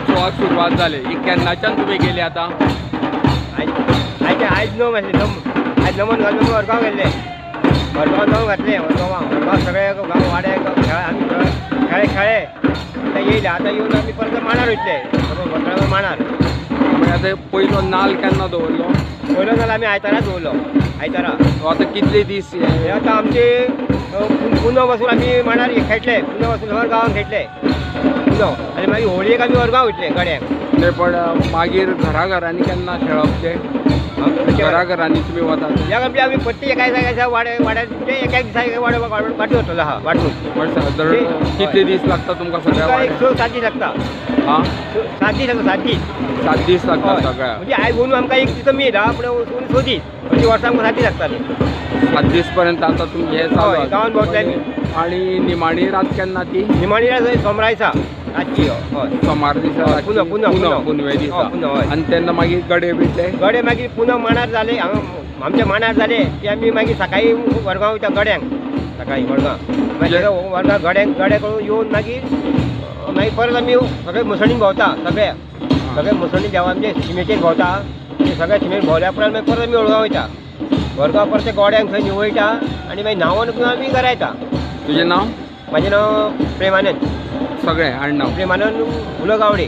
महोत्सवाक सुरवात जाली ही केन्नाच्यान तुमी गेले आतां? आयज णव मातशें आयज नमन घालून वरगांव गेल्ले वरगांव नव घातले वरगांव सगळे गांव वाडे आमी खेळे आतां येयले आतां येवन आमी परत मांडार वयतले मांडार. म्हणजे आतां पयलो नाल्ल केन्ना दवरलो? पयलो नाल्ल आमी आयतारा दवरलो आयतारा. आतां कितले दीस हे आतां आमचे पुनव पासून आमी मांडार खेळटले पुनव पासून हर गांवांत खेळटले पुनव आनी मागीर होळयेक आमी वरगांव वयतले गड्यांक. ते पण मागीर घराघरांनी केन्ना खेळप ते? घराघरांनी तुमी वतात? ह्या आमचे आमी प्रत्येक एका वाड्यार म्हणजे एक दिसा वाडे वाटी वतलो हा वाटून. पण सादारण कितले दीस लागता तुमकां सगळ्या एक 7 दीस लागता. हां 7 दीस लागता 7 दीस. 7 दीस लागता सगळ्या? म्हणजे आयज म्हणून आमकां एक दीस कमी येता पूण 6 दीस म्हणजे वर्सांक 7 दीस लागताले. 7 दीस पर्यंत आतां तुमी हे चालू गांवांत भोंवतले. आनी निमाणी रात केन्ना ती? निमाणी रात सोमारा दिसा रातची. हय सोमार दिसा पुनवे दिसा. आनी तेन्ना मागीर गडे बिडले? गडे मागीर पुनव मांडार जाले आमचे मांडार जाले की आमी मागीर सकाळी वरगांव वयता गड्यांक सकाळी वरगांव मागीर वरगांव गड्यांक गडे करून येवन मागीर परत आमी सगळे मुसळीन भोंवता सगळे मुसळीन देवा आमचे शिमेचेर भोंवता सगळे शिमेर भोंवल्या उपरांत मागीर परत आमी वरगांव वयता वरगांव परत ते गोड्यांक थंय निवयता आनी मागीर न्हांवून आमी घरा येता. तुजें नांव? म्हाजें नांव प्रेमानंद. सगळें आडनांव? प्रेमानंद उलो गावडे.